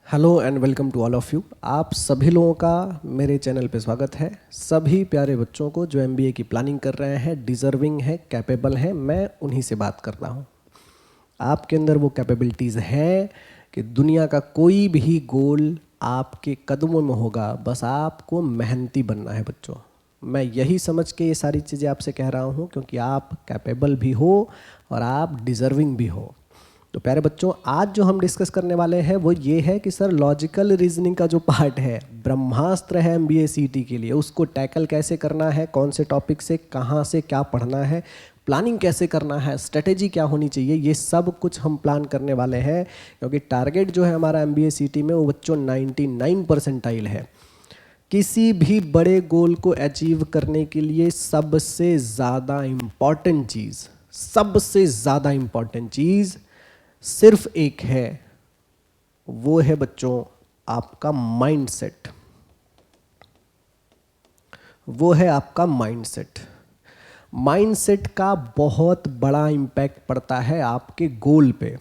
Hello and welcome to all of you. आप सभी लोगों का मेरे चैनल पे स्वागत है। सभी प्यारे बच्चों को जो एमबीए की प्लानिंग कर रहे हैं, डिज़र्विंग है, कैपेबल हैं, मैं उन्हीं से बात कर रहा हूँ। आपके अंदर वो कैपेबिलिटीज़ हैं कि दुनिया का कोई भी गोल आपके कदमों में होगा, बस आपको मेहनती बनना है बच्चों। मैं यही समझ के ये सारी चीज़ें आपसे कह रहा हूँ क्योंकि आप कैपेबल भी हो और आप डिज़र्विंग भी हो। तो प्यारे बच्चों, आज जो हम डिस्कस करने वाले हैं वो ये है कि सर लॉजिकल रीजनिंग का जो पार्ट है, ब्रह्मास्त्र है एमबीए सीटी के लिए, उसको टैकल कैसे करना है, कौन से टॉपिक से कहाँ से क्या पढ़ना है, प्लानिंग कैसे करना है, स्ट्रेटेजी क्या होनी चाहिए, ये सब कुछ हम प्लान करने वाले हैं। क्योंकि टारगेट जो है हमारा एमबीए सीटी में वो बच्चों 99 परसेंटाइल है। किसी भी बड़े गोल को अचीव करने के लिए सबसे ज़्यादा इम्पॉर्टेंट चीज़ सिर्फ एक है, वो है बच्चों आपका माइंडसेट। वो है आपका माइंडसेट। माइंडसेट का बहुत बड़ा इम्पैक्ट पड़ता है आपके गोल पे।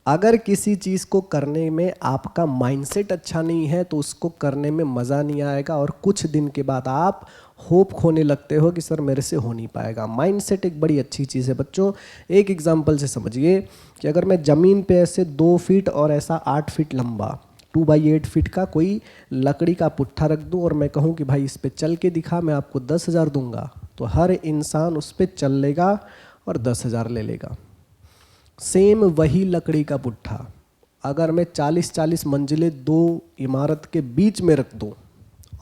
अगर किसी चीज़ को करने में आपका माइंडसेट अच्छा नहीं है तो उसको करने में मज़ा नहीं आएगा और कुछ दिन के बाद आप होप खोने लगते हो कि सर मेरे से हो नहीं पाएगा। माइंडसेट एक बड़ी अच्छी चीज़ है बच्चों। एक एग्जांपल से समझिए कि अगर मैं ज़मीन पे ऐसे 2 फीट और ऐसा 8 फीट लंबा 2x8 फीट का कोई लकड़ी का पुट्ठा रख दूं और मैं कहूं कि भाई इस पे चल के दिखा, मैं आपको 10,000 दूंगा, तो हर इंसान उस पे चल लेगा और 10,000 ले लेगा। सेम वही लकड़ी का पुट्ठा अगर मैं 40-40 मंजिलें 2 इमारत के बीच में रख दूं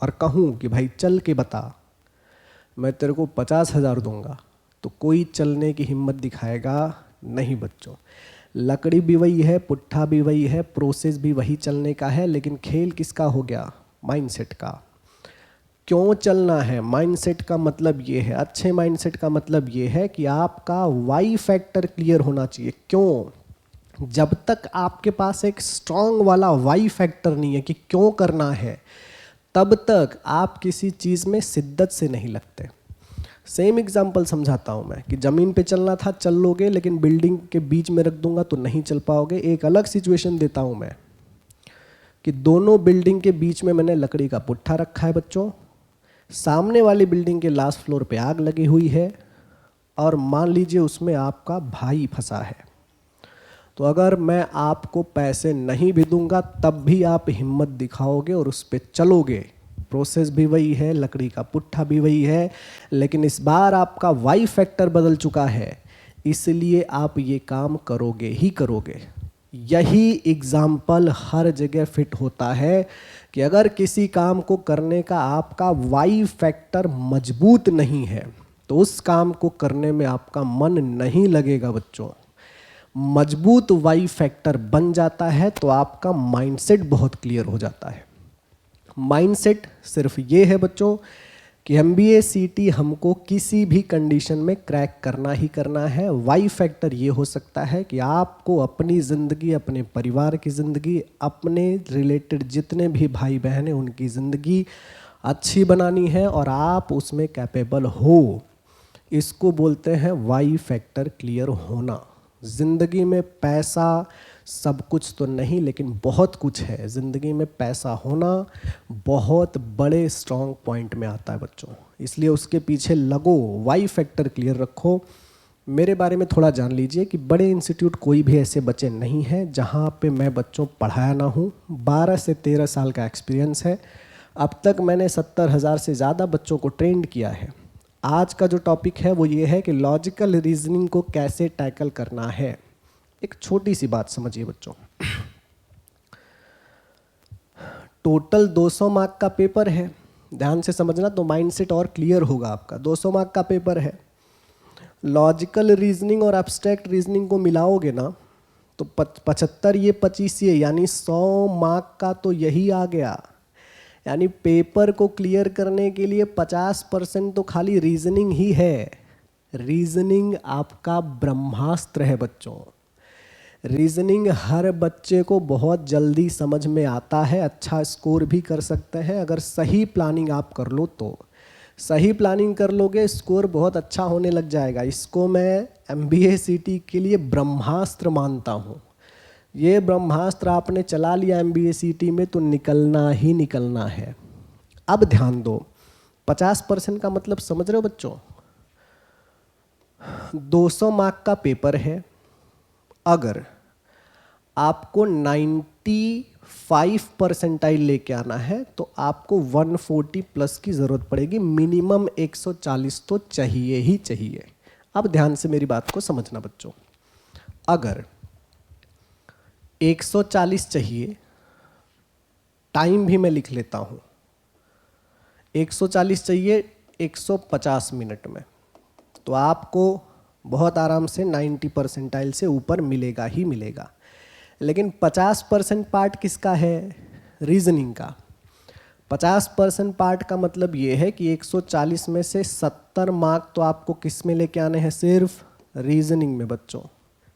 और कहूं कि भाई चल के बता, मैं तेरे को 50,000 दूंगा, तो कोई चलने की हिम्मत दिखाएगा नहीं बच्चों। लकड़ी भी वही है, पुट्ठा भी वही है, प्रोसेस भी वही चलने का है, लेकिन खेल किसका हो गया? माइंडसेट का। क्यों चलना है? माइंडसेट का मतलब ये है, अच्छे माइंडसेट का मतलब ये है कि आपका वाई फैक्टर क्लियर होना चाहिए। क्यों? जब तक आपके पास एक स्ट्रांग वाला वाई फैक्टर नहीं है कि क्यों करना है, तब तक आप किसी चीज़ में शिद्दत से नहीं लगते। सेम एग्जांपल समझाता हूँ मैं कि ज़मीन पे चलना था, चल लोगे, लेकिन बिल्डिंग के बीच में रख दूंगा तो नहीं चल पाओगे। एक अलग सिचुएशन देता हूँ मैं कि दोनों बिल्डिंग के बीच में मैंने लकड़ी का पुट्ठा रखा है बच्चों। सामने वाली बिल्डिंग के लास्ट फ्लोर पे आग लगी हुई है और मान लीजिए उसमें आपका भाई फंसा है। तो अगर मैं आपको पैसे नहीं भी दूंगा तब भी आप हिम्मत दिखाओगे और उस पर चलोगे। प्रोसेस भी वही है, लकड़ी का पुट्ठा भी वही है, लेकिन इस बार आपका वाई फैक्टर बदल चुका है, इसलिए आप ये काम करोगे ही करोगे। यही एग्जाम्पल हर जगह फिट होता है कि अगर किसी काम को करने का आपका वाई फैक्टर मजबूत नहीं है तो उस काम को करने में आपका मन नहीं लगेगा बच्चों। मजबूत वाई फैक्टर बन जाता है तो आपका माइंडसेट बहुत क्लियर हो जाता है। माइंडसेट सिर्फ ये है बच्चों कि एमबीए सीटी हमको किसी भी कंडीशन में क्रैक करना ही करना है। वाई फैक्टर ये हो सकता है कि आपको अपनी ज़िंदगी, अपने परिवार की ज़िंदगी, अपने रिलेटेड जितने भी भाई बहन हैं उनकी ज़िंदगी अच्छी बनानी है और आप उसमें कैपेबल हो। इसको बोलते हैं वाई फैक्टर क्लियर होना। ज़िंदगी में पैसा सब कुछ तो नहीं, लेकिन बहुत कुछ है। ज़िंदगी में पैसा होना बहुत बड़े स्ट्रॉन्ग पॉइंट में आता है बच्चों, इसलिए उसके पीछे लगो, वाई फैक्टर क्लियर रखो। मेरे बारे में थोड़ा जान लीजिए कि बड़े इंस्टीट्यूट कोई भी ऐसे बच्चे नहीं हैं जहाँ पे मैं बच्चों पढ़ाया ना हूँ। 12 से 13 साल का एक्सपीरियंस है। अब तक मैंने 70,000 से ज़्यादा बच्चों को ट्रेंड किया है। आज का जो टॉपिक है वो ये है कि लॉजिकल रीजनिंग को कैसे टैकल करना है। एक छोटी सी बात समझिए बच्चों, टोटल 200 मार्क का पेपर है, ध्यान से समझना तो माइंडसेट और क्लियर होगा आपका। 200 मार्क का पेपर है। लॉजिकल रीजनिंग और एब्स्ट्रैक्ट रीजनिंग को मिलाओगे ना तो 75 ये 25 ये, यानी 100 मार्क का तो यही आ गया। यानी पेपर को क्लियर करने के लिए 50% तो खाली रीजनिंग ही है। रीजनिंग आपका ब्रह्मास्त्र है बच्चों। रीजनिंग हर बच्चे को बहुत जल्दी समझ में आता है, अच्छा स्कोर भी कर सकते हैं अगर सही प्लानिंग आप कर लो तो। सही प्लानिंग कर लोगे, स्कोर बहुत अच्छा होने लग जाएगा। इसको मैं एमबीए सीटी के लिए ब्रह्मास्त्र मानता हूँ। ये ब्रह्मास्त्र आपने चला लिया MBA CT में तो निकलना ही निकलना है। अब ध्यान दो, 50% का मतलब समझ रहे हो बच्चों? 200 मार्क का पेपर है। अगर आपको 95 परसेंटाइल लेके आना है तो आपको 140 प्लस की ज़रूरत पड़ेगी, मिनिमम 140 तो चाहिए ही चाहिए। अब ध्यान से मेरी बात को समझना बच्चों, अगर 140 चाहिए, टाइम भी मैं लिख लेता हूँ, 140 चाहिए 150 मिनट में, तो आपको बहुत आराम से 90 परसेंटाइल से ऊपर मिलेगा ही मिलेगा। लेकिन 50% पार्ट किसका है? रीजनिंग का। 50% पार्ट का मतलब ये है कि 140 में से 70 मार्क तो आपको किस में लेके आने हैं? सिर्फ रीजनिंग में बच्चों।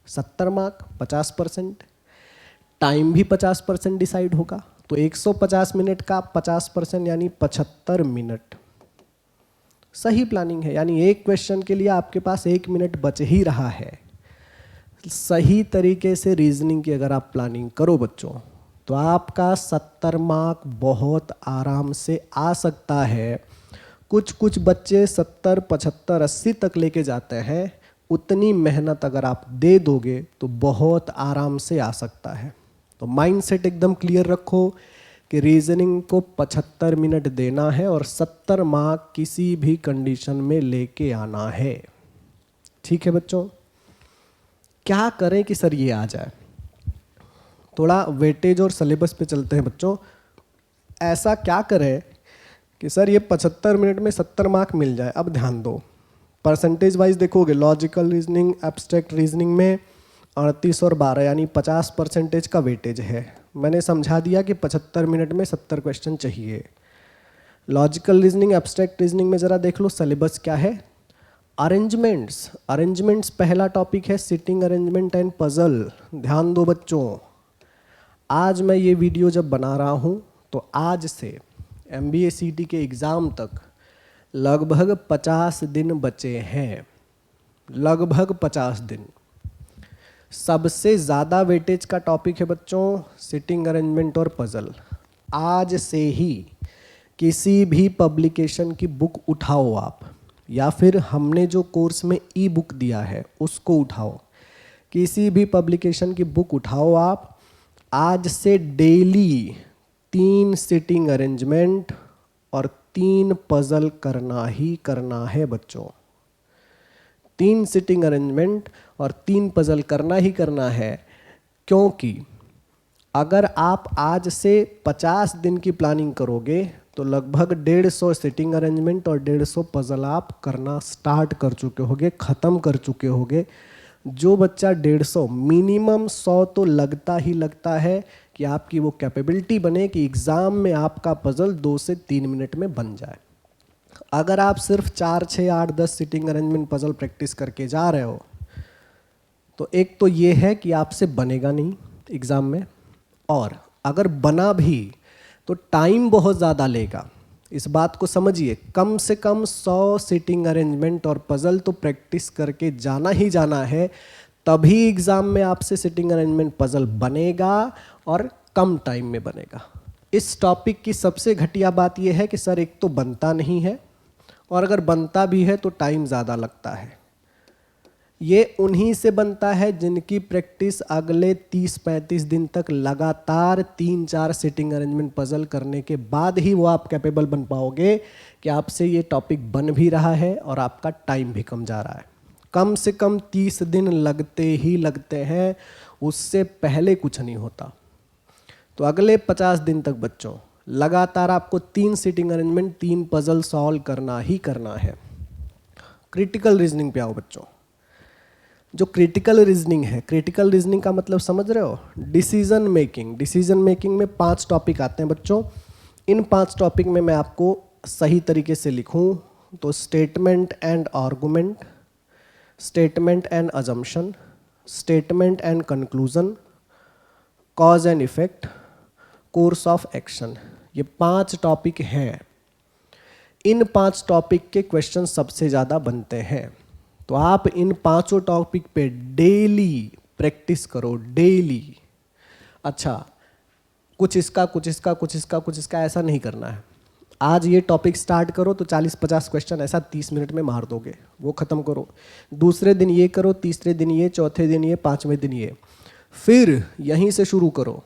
70 मार्क 50%, टाइम भी 50% डिसाइड होगा, तो 150 मिनट का 50% यानी 75 मिनट। सही प्लानिंग है, यानी एक क्वेश्चन के लिए आपके पास 1 मिनट बच ही रहा है। सही तरीके से रीजनिंग की अगर आप प्लानिंग करो बच्चों तो आपका 70 मार्क बहुत आराम से आ सकता है। कुछ कुछ बच्चे 70, 75, 80 तक लेके जाते हैं। उतनी मेहनत अगर आप दे दोगे तो बहुत आराम से आ सकता है। तो माइंड सेट एकदम क्लियर रखो कि रीजनिंग को 75 मिनट देना है और 70 मार्क किसी भी कंडीशन में लेके आना है। ठीक है बच्चों? क्या करें कि सर ये आ जाए? थोड़ा वेटेज और सिलेबस पे चलते हैं बच्चों। ऐसा क्या करें कि सर ये 75 मिनट में 70 मार्क मिल जाए? अब ध्यान दो, परसेंटेज वाइज देखोगे, लॉजिकल रीजनिंग, एब्स्ट्रैक्ट रीजनिंग में 38 और 12 यानी 50% का वेटेज है। मैंने समझा दिया कि 75 मिनट में 70 क्वेश्चन चाहिए। लॉजिकल रीजनिंग, एब्स्ट्रैक्ट रीजनिंग में ज़रा देख लो सिलेबस क्या है। अरेंजमेंट्स पहला टॉपिक है, सिटिंग अरेंजमेंट एंड पजल। ध्यान दो बच्चों, आज मैं ये वीडियो जब बना रहा हूँ तो आज से MBA CT के एग्ज़ाम तक लगभग 50 दिन बचे हैं, लगभग 50 दिन। सबसे ज़्यादा वेटेज का टॉपिक है बच्चों सिटिंग अरेंजमेंट और पजल। आज से ही किसी भी पब्लिकेशन की बुक उठाओ आप, या फिर हमने जो कोर्स में ई-बुक दिया है उसको उठाओ, किसी भी पब्लिकेशन की बुक उठाओ आप। आज से डेली 3 सिटिंग अरेंजमेंट और 3 पजल करना ही करना है बच्चों। 3 सिटिंग अरेंजमेंट और 3 पजल करना ही करना है, क्योंकि अगर आप आज से 50 दिन की प्लानिंग करोगे तो लगभग 150 सिटिंग अरेंजमेंट और 150 पजल आप करना स्टार्ट कर चुके होगे, ख़त्म कर चुके होगे। जो बच्चा 150 मिनिमम 100 तो लगता ही लगता है कि आपकी वो कैपेबिलिटी बने कि एग्ज़ाम में आपका पजल 2 से 3 मिनट में बन जाए। अगर आप सिर्फ 4, 6, 8, 10 सिटिंग अरेंजमेंट पजल प्रैक्टिस करके जा रहे हो तो एक तो ये है कि आपसे बनेगा नहीं एग्ज़ाम में, और अगर बना भी तो टाइम बहुत ज़्यादा लेगा। इस बात को समझिए, कम से कम 100 सिटिंग अरेंजमेंट और पजल तो प्रैक्टिस करके जाना ही जाना है, तभी एग्ज़ाम में आपसे सिटिंग अरेंजमेंट पजल बनेगा और कम टाइम में बनेगा। इस टॉपिक की सबसे घटिया बात यह है कि सर एक तो बनता नहीं है, और अगर बनता भी है तो टाइम ज़्यादा लगता है। ये उन्हीं से बनता है जिनकी प्रैक्टिस अगले 30-35 दिन तक लगातार 3-4 सिटिंग अरेंजमेंट पजल करने के बाद ही वो आप कैपेबल बन पाओगे कि आपसे ये टॉपिक बन भी रहा है और आपका टाइम भी कम जा रहा है। कम से कम 30 दिन लगते ही लगते हैं, उससे पहले कुछ नहीं होता। तो अगले 50 दिन तक बच्चों लगातार आपको 3 सिटिंग अरेंजमेंट, 3 पजल सॉल्व करना ही करना है। क्रिटिकल रीजनिंग पे आओ बच्चों। जो क्रिटिकल रीजनिंग है, क्रिटिकल रीजनिंग का मतलब समझ रहे हो? डिसीजन मेकिंग में 5 टॉपिक आते हैं बच्चों। इन 5 टॉपिक में मैं आपको सही तरीके से लिखूं तो statement and argument, statement and assumption, statement and conclusion, cause and effect, course of action, ये 5 टॉपिक हैं। इन 5 टॉपिक के क्वेश्चन सबसे ज़्यादा बनते हैं। तो आप इन 5 टॉपिक पे डेली प्रैक्टिस करो, डेली। अच्छा, कुछ इसका कुछ इसका कुछ इसका कुछ इसका, ऐसा नहीं करना है। आज ये टॉपिक स्टार्ट करो तो 40-50 क्वेश्चन ऐसा 30 मिनट में मार दोगे, वो ख़त्म करो। दूसरे दिन ये करो, तीसरे दिन ये, चौथे दिन ये, पांचवें दिन ये, फिर यहीं से शुरू करो।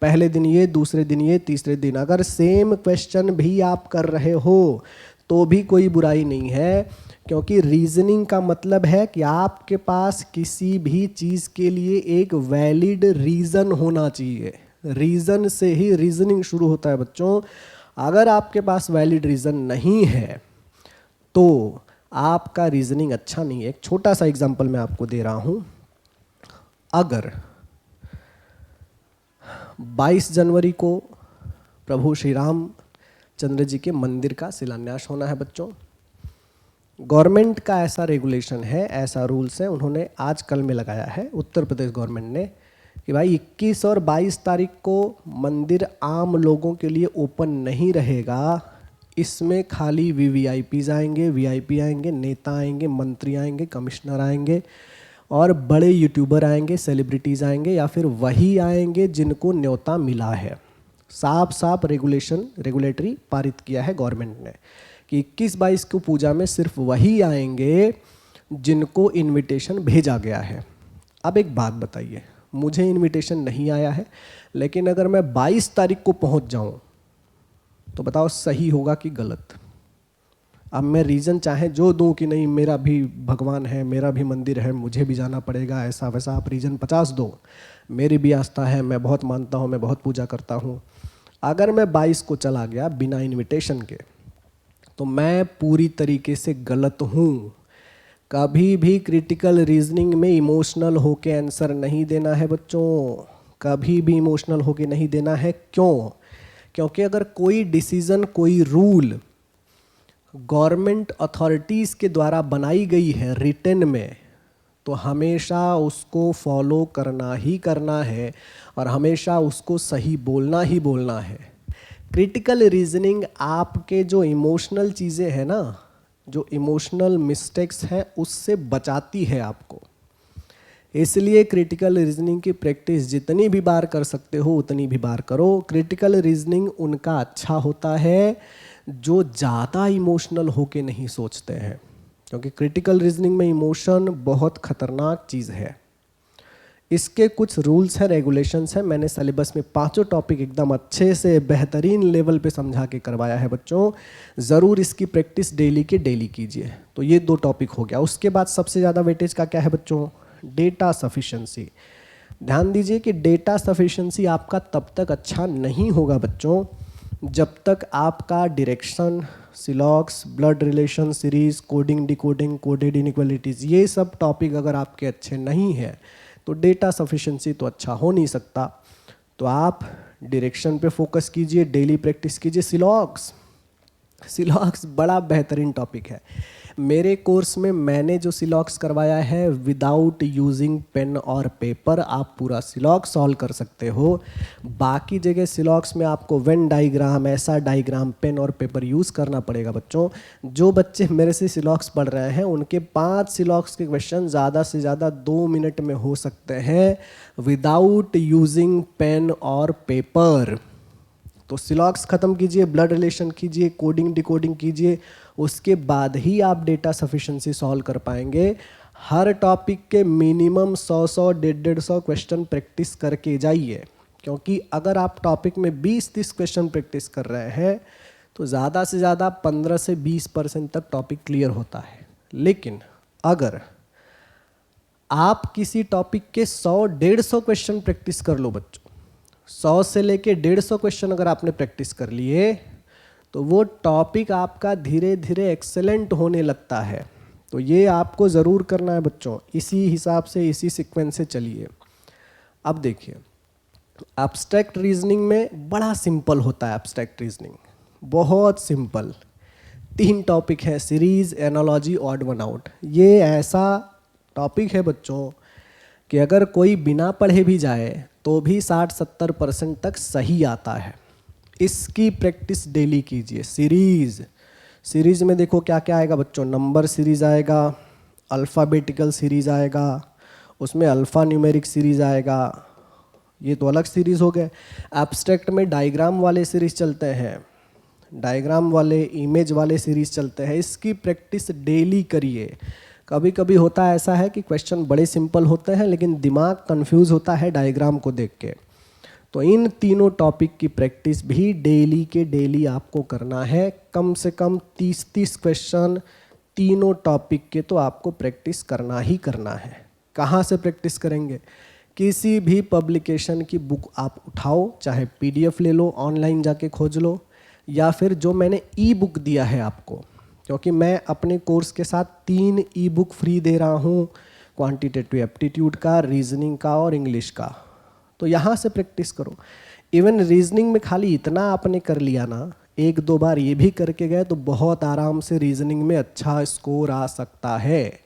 पहले दिन ये, दूसरे दिन ये, तीसरे दिन अगर सेम क्वेश्चन भी आप कर रहे हो तो भी कोई बुराई नहीं है, क्योंकि रीजनिंग का मतलब है कि आपके पास किसी भी चीज़ के लिए एक वैलिड रीज़न होना चाहिए। रीज़न से ही रीजनिंग शुरू होता है बच्चों। अगर आपके पास वैलिड रीज़न नहीं है तो आपका रीजनिंग अच्छा नहीं है। एक छोटा सा एग्जांपल मैं आपको दे रहा हूँ। अगर 22 जनवरी को प्रभु श्री राम चंद्र जी के मंदिर का शिलान्यास होना है बच्चों, गवर्नमेंट का ऐसा रेगुलेशन है, ऐसा रूल्स है, उन्होंने आज कल में लगाया है उत्तर प्रदेश गवर्नमेंट ने कि भाई 21 और 22 तारीख को मंदिर आम लोगों के लिए ओपन नहीं रहेगा। इसमें खाली वीवीआईपी आएंगे, वीआईपी आएंगे, नेता आएंगे, मंत्री आएंगे, कमिश्नर आएंगे और बड़े यूट्यूबर आएंगे, सेलिब्रिटीज़ आएंगे, या फिर वही आएंगे जिनको न्योता मिला है। साफ साफ रेगुलेटरी पारित किया है गवर्नमेंट ने कि 21-22 को पूजा में सिर्फ वही आएंगे जिनको इनविटेशन भेजा गया है। अब एक बात बताइए, मुझे इनविटेशन नहीं आया है, लेकिन अगर मैं 22 तारीख को पहुंच जाऊं तो बताओ सही होगा कि गलत? अब मैं रीज़न चाहे जो दूं कि नहीं मेरा भी भगवान है, मेरा भी मंदिर है, मुझे भी जाना पड़ेगा, ऐसा वैसा, आप रीज़न 50 दो, मेरी भी आस्था है, मैं बहुत मानता हूँ, मैं बहुत पूजा करता हूँ। अगर मैं 22 को चला गया बिना इनविटेशन के तो मैं पूरी तरीके से गलत हूँ। कभी भी क्रिटिकल रीजनिंग में इमोशनल होके आंसर नहीं देना है बच्चों, कभी भी इमोशनल होके नहीं देना है। क्यों? क्योंकि अगर कोई डिसीज़न, कोई रूल गवर्नमेंट अथॉरिटीज़ के द्वारा बनाई गई है रिटन में, तो हमेशा उसको फॉलो करना ही करना है और हमेशा उसको सही बोलना ही बोलना है। क्रिटिकल रीजनिंग आपके जो इमोशनल चीज़ें हैं ना, जो इमोशनल मिस्टेक्स हैं, उससे बचाती है आपको। इसलिए क्रिटिकल रीजनिंग की प्रैक्टिस जितनी भी बार कर सकते हो उतनी भी बार करो। क्रिटिकल रीजनिंग उनका अच्छा होता है जो ज़्यादा इमोशनल होके नहीं सोचते हैं, क्योंकि क्रिटिकल रीजनिंग में इमोशन बहुत खतरनाक चीज़ है। इसके कुछ रूल्स हैं, रेगुलेशंस हैं। मैंने सिलेबस में 5 टॉपिक एकदम अच्छे से बेहतरीन लेवल पे समझा के करवाया है बच्चों। ज़रूर इसकी प्रैक्टिस डेली के डेली कीजिए। तो ये 2 टॉपिक हो गया। उसके बाद सबसे ज़्यादा वेटेज का क्या है बच्चों? Data sufficiency. ध्यान दीजिए कि डेटा सफिशेंसी आपका तब तक अच्छा नहीं होगा बच्चों जब तक आपका डायरेक्शन, सिलॉक्स, blood relation series, coding decoding, coded inequalities, ये सब टॉपिक अगर आपके अच्छे नहीं हैं तो डेटा सफिशिएंसी तो अच्छा हो नहीं सकता। तो आप डायरेक्शन पे फोकस कीजिए, डेली प्रैक्टिस कीजिए। सिलॉक्स बड़ा बेहतरीन टॉपिक है। मेरे कोर्स में मैंने जो सिलॉक्स करवाया है, विदाउट यूजिंग पेन और पेपर आप पूरा सिलॉक्स सॉल्व कर सकते हो। बाकी जगह सिलॉक्स में आपको वेन डायग्राम, ऐसा डायग्राम, पेन और पेपर यूज़ करना पड़ेगा बच्चों। जो बच्चे मेरे से सिलॉक्स पढ़ रहे हैं उनके 5 सिलॉक्स के क्वेश्चन ज़्यादा से ज़्यादा 2 मिनट में हो सकते हैं विदाउट यूजिंग पेन और पेपर। तो सिलॉक्स ख़त्म कीजिए, ब्लड रिलेशन कीजिए, कोडिंग डिकोडिंग कीजिए, उसके बाद ही आप डेटा सफिशिएंसी सॉल्व कर पाएंगे। हर टॉपिक के मिनिमम 100-100, 150-150 क्वेश्चन प्रैक्टिस करके जाइए, क्योंकि अगर आप टॉपिक में 20-30 क्वेश्चन प्रैक्टिस कर रहे हैं तो ज़्यादा से ज़्यादा 15 से 20% तक टॉपिक क्लियर होता है। लेकिन अगर आप किसी टॉपिक के 100-150 क्वेश्चन प्रैक्टिस कर लो बच्चों, 100 से लेके 150 क्वेश्चन अगर आपने प्रैक्टिस कर लिए तो वो टॉपिक आपका धीरे धीरे एक्सेलेंट होने लगता है। तो ये आपको ज़रूर करना है बच्चों। इसी हिसाब से, इसी सीक्वेंस से चलिए। अब देखिए, एब्स्ट्रैक्ट रीजनिंग में बड़ा सिंपल होता है। एब्स्ट्रैक्ट रीजनिंग बहुत सिंपल। 3 टॉपिक है, series, analogy, odd one out. ये ऐसा टॉपिक है बच्चों कि अगर कोई बिना पढ़े भी जाए तो भी 60-70% तक सही आता है। इसकी प्रैक्टिस डेली कीजिए। सीरीज में देखो क्या क्या आएगा बच्चों। नंबर सीरीज आएगा, अल्फ़ाबेटिकल सीरीज आएगा, उसमें अल्फ़ा न्यूमेरिक सीरीज आएगा, ये तो अलग सीरीज़ हो गए। एब्स्ट्रैक्ट में डायग्राम वाले सीरीज़ चलते हैं, डायग्राम वाले, इमेज वाले सीरीज़ चलते हैं। इसकी प्रैक्टिस डेली करिए। कभी कभी होता है ऐसा है कि क्वेश्चन बड़े सिंपल होते हैं लेकिन दिमाग कंफ्यूज होता है डायग्राम को देख के। तो इन तीनों टॉपिक की प्रैक्टिस भी डेली के डेली आपको करना है। कम से कम 30-30 क्वेश्चन तीनों टॉपिक के तो आपको प्रैक्टिस करना ही करना है। कहाँ से प्रैक्टिस करेंगे? किसी भी पब्लिकेशन की बुक आप उठाओ, चाहे PDF ले लो, ऑनलाइन जाके खोज लो, या फिर जो मैंने ई बुक दिया है आपको, क्योंकि मैं अपने कोर्स के साथ 3 ई बुक फ्री दे रहा हूँ, क्वांटिटेटिव एप्टीट्यूड का, रीजनिंग का और इंग्लिश का। तो यहाँ से प्रैक्टिस करो। इवन रीजनिंग में खाली इतना आपने कर लिया ना, 1-2 बार ये भी करके गए तो बहुत आराम से रीजनिंग में अच्छा स्कोर आ सकता है।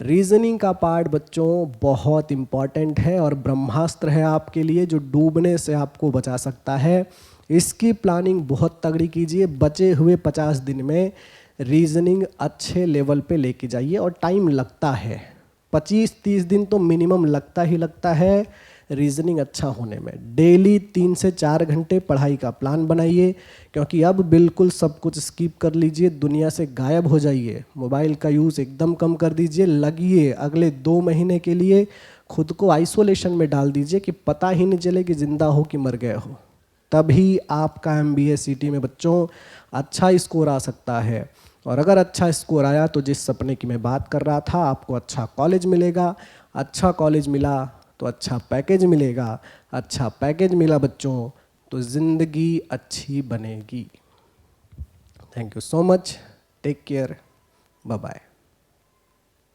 रीजनिंग का पार्ट बच्चों बहुत इम्पॉर्टेंट है और ब्रह्मास्त्र है आपके लिए, जो डूबने से आपको बचा सकता है। इसकी प्लानिंग बहुत तगड़ी कीजिए। बचे हुए 50 दिन में रीजनिंग अच्छे लेवल पे लेके जाइए, और टाइम लगता है, 25-30 दिन तो मिनिमम लगता ही लगता है रीजनिंग अच्छा होने में। डेली 3 से 4 घंटे पढ़ाई का प्लान बनाइए, क्योंकि अब बिल्कुल सब कुछ स्किप कर लीजिए, दुनिया से गायब हो जाइए, मोबाइल का यूज़ एकदम कम कर दीजिए। लगिए अगले 2 महीने के लिए खुद को आइसोलेशन में डाल दीजिए कि पता ही नहीं चले कि ज़िंदा हो कि मर गए हो। तभी आपका MBA CT में बच्चों अच्छा स्कोर आ सकता है। और अगर अच्छा स्कोर आया तो जिस सपने की मैं बात कर रहा था, आपको अच्छा कॉलेज मिलेगा। अच्छा कॉलेज मिला तो अच्छा पैकेज मिलेगा। अच्छा पैकेज मिला बच्चों तो ज़िंदगी अच्छी बनेगी। Thank you so much. Take care. Bye bye.